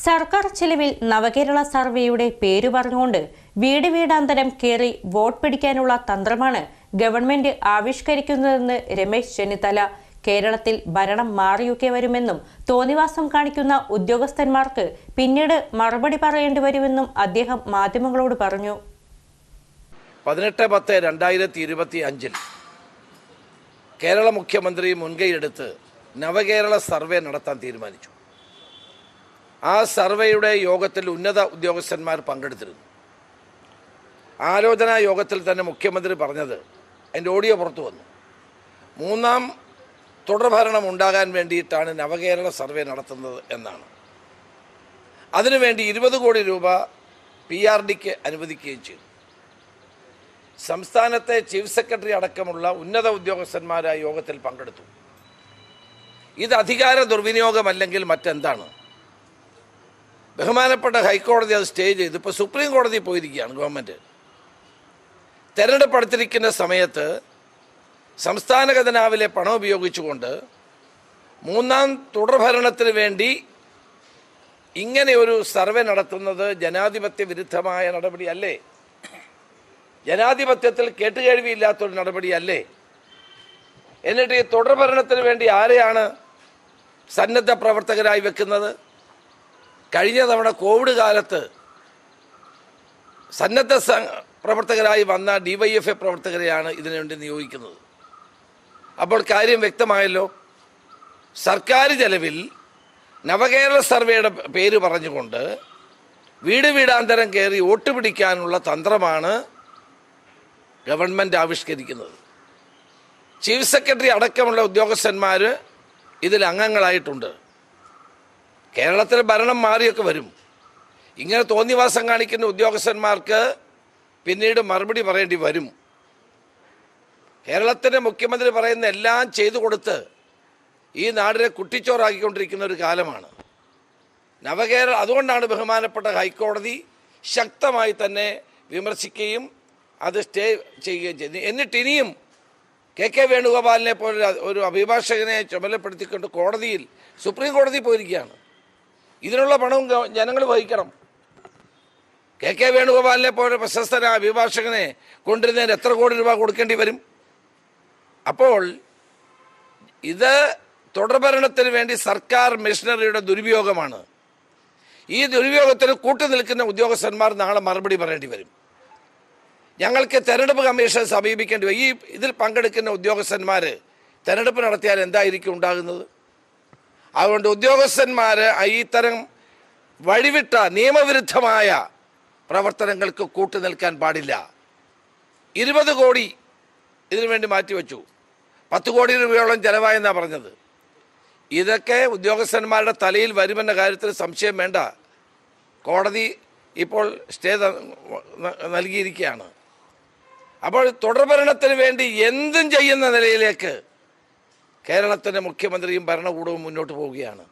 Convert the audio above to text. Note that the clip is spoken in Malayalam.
സർക്കാർ ചെലവിൽ നവകേരള സർവേയുടെ പേരു പറഞ്ഞുകൊണ്ട് വീട് വീടാന്തരം കയറി വോട്ട് പിടിക്കാനുള്ള തന്ത്രമാണ് ഗവൺമെന്റ് ആവിഷ്കരിക്കുന്നതെന്ന് രമേശ് ചെന്നിത്തല കേരളത്തിൽ ഭരണം മാറിയൊക്കെ വരുമെന്നും തോന്നിവാസം കാണിക്കുന്ന ഉദ്യോഗസ്ഥന്മാർക്ക് പിന്നീട് മറുപടി പറയേണ്ടി വരുമെന്നും അദ്ദേഹം മാധ്യമങ്ങളോട് പറഞ്ഞു. 18/10/2025 കേരള മുഖ്യമന്ത്രി മുൻകൈയെടുത്ത് നവകേരള സർവേ നടത്താൻ തീരുമാനിച്ചു. ആ സർവേയുടെ യോഗത്തിൽ ഉന്നത ഉദ്യോഗസ്ഥന്മാർ പങ്കെടുത്തിരുന്നു. ആലോചനാ യോഗത്തിൽ തന്നെ മുഖ്യമന്ത്രി പറഞ്ഞത്, അതിൻ്റെ ഓഡിയോ പുറത്തു വന്നു, 3ാം തുടർഭരണം ഉണ്ടാകാൻ വേണ്ടിയിട്ടാണ് നവകേരള സർവേ നടത്തുന്നത് എന്നാണ്. അതിനുവേണ്ടി 20 കോടി രൂപ PRDക്ക് അനുവദിക്കുകയും ചെയ്തു. സംസ്ഥാനത്തെ ചീഫ് സെക്രട്ടറി അടക്കമുള്ള ഉന്നത ഉദ്യോഗസ്ഥന്മാരായ യോഗത്തിൽ പങ്കെടുത്തു. ഇത് അധികാര ദുർവിനിയോഗമല്ലെങ്കിൽ മറ്റെന്താണ്? ബഹുമാനപ്പെട്ട ഹൈക്കോടതി അത് സ്റ്റേ ചെയ്ത് ഇപ്പോൾ സുപ്രീം കോടതി പോയിരിക്കുകയാണ്. ഗവൺമെൻറ് തെരഞ്ഞെടുപ്പ് അടുത്തിരിക്കുന്ന സമയത്ത് സംസ്ഥാന ഖജനാവിലെ പണം ഉപയോഗിച്ചുകൊണ്ട് 3ാം തുടർഭരണത്തിന് വേണ്ടി ഇങ്ങനെ ഒരു സർവേ നടത്തുന്നത് ജനാധിപത്യ വിരുദ്ധമായ നടപടിയല്ലേ? ജനാധിപത്യത്തിൽ കേട്ടുകേഴ്വിയില്ലാത്തൊരു നടപടിയല്ലേ? എന്നിട്ട് ഈ തുടർഭരണത്തിന് വേണ്ടി ആരെയാണ് സന്നദ്ധ പ്രവർത്തകരായി വെക്കുന്നത്? കഴിഞ്ഞ തവണ കോവിഡ് കാലത്ത് സന്നദ്ധ പ്രവർത്തകരായി വന്ന DYFI പ്രവർത്തകരെയാണ് ഇതിനുവേണ്ടി നിയോഗിക്കുന്നത്. അപ്പോൾ കാര്യം വ്യക്തമായല്ലോ. സർക്കാർ ചെലവിൽ നവകേരള സർവേയുടെ പേര് പറഞ്ഞുകൊണ്ട് വീട് വീടാന്തരം കയറി വോട്ട് പിടിക്കാനുള്ള തന്ത്രമാണ് ഗവൺമെൻറ് ആവിഷ്കരിക്കുന്നത്. ചീഫ് സെക്രട്ടറി അടക്കമുള്ള ഉദ്യോഗസ്ഥന്മാർ ഇതിൽ അംഗങ്ങളായിട്ടുണ്ട്. കേരളത്തിൽ ഭരണം മാറിയൊക്കെ വരും. ഇങ്ങനെ തോന്നിവാസം കാണിക്കുന്ന ഉദ്യോഗസ്ഥന്മാർക്ക് പിന്നീട് മറുപടി പറയേണ്ടി വരും. കേരളത്തിൻ്റെ മുഖ്യമന്ത്രി പറയുന്ന എല്ലാം ചെയ്തു കൊടുത്ത് ഈ നാടിനെ കുട്ടിച്ചോറാക്കിക്കൊണ്ടിരിക്കുന്ന ഒരു കാലമാണ് നവകേരള. അതുകൊണ്ടാണ് ബഹുമാനപ്പെട്ട ഹൈക്കോടതി ശക്തമായി തന്നെ വിമർശിക്കുകയും അത് സ്റ്റേ ചെയ്യുകയും ചെയ്തു. എന്നിട്ട് ഇനിയും KK വേണുഗോപാലിനെ പോലെ ഒരു അഭിഭാഷകനെ ചുമതലപ്പെടുത്തിക്കൊണ്ട് സുപ്രീം കോടതി പോയിരിക്കുകയാണ്. ഇതിനുള്ള പണവും ജനങ്ങൾ വഹിക്കണം. KK വേണുഗോപാലിനെ പോലെ പ്രശസ്തനായ അഭിഭാഷകനെ കൊണ്ടുവരുന്നതിന് എത്ര കോടി രൂപ കൊടുക്കേണ്ടി വരും? അപ്പോൾ ഇത് തുടർഭരണത്തിന് വേണ്ടി സർക്കാർ മെഷീനറിയുടെ ദുരുപയോഗമാണ്. ഈ ദുരുപയോഗത്തിന് കൂട്ടുനിൽക്കുന്ന ഉദ്യോഗസ്ഥന്മാർ നാളെ മറുപടി പറയേണ്ടി വരും. ഞങ്ങൾക്ക് തെരഞ്ഞെടുപ്പ് കമ്മീഷൻ സമീപിക്കേണ്ടി വരും. ഇതിൽ പങ്കെടുക്കുന്ന ഉദ്യോഗസ്ഥന്മാർ തെരഞ്ഞെടുപ്പ് നടത്തിയാൽ എന്തായിരിക്കും ഉണ്ടാകുന്നത്? അതുകൊണ്ട് ഉദ്യോഗസ്ഥന്മാർ ഇത്തരം വഴിവിട്ട നിയമവിരുദ്ധമായ പ്രവർത്തനങ്ങൾക്ക് കൂട്ടുനിൽക്കാൻ പാടില്ല. 20 കോടി ഇതിനു വേണ്ടി മാറ്റിവെച്ചു. 10 കോടി രൂപയോളം ചെലവായെന്നാണ് പറഞ്ഞത്. ഇതൊക്കെ ഉദ്യോഗസ്ഥന്മാരുടെ തലയിൽ വരുമെന്ന കാര്യത്തിൽ സംശയം വേണ്ട. കോടതി ഇപ്പോൾ സ്റ്റേ നൽകിയിരിക്കുകയാണ്. അപ്പോൾ തുടർഭരണത്തിന് വേണ്ടി എന്തും ചെയ്യുന്ന നിലയിലേക്ക് കേരളത്തിൻ്റെ മുഖ്യമന്ത്രിയും ഭരണകൂടവും മുന്നോട്ട് പോവുകയാണ്.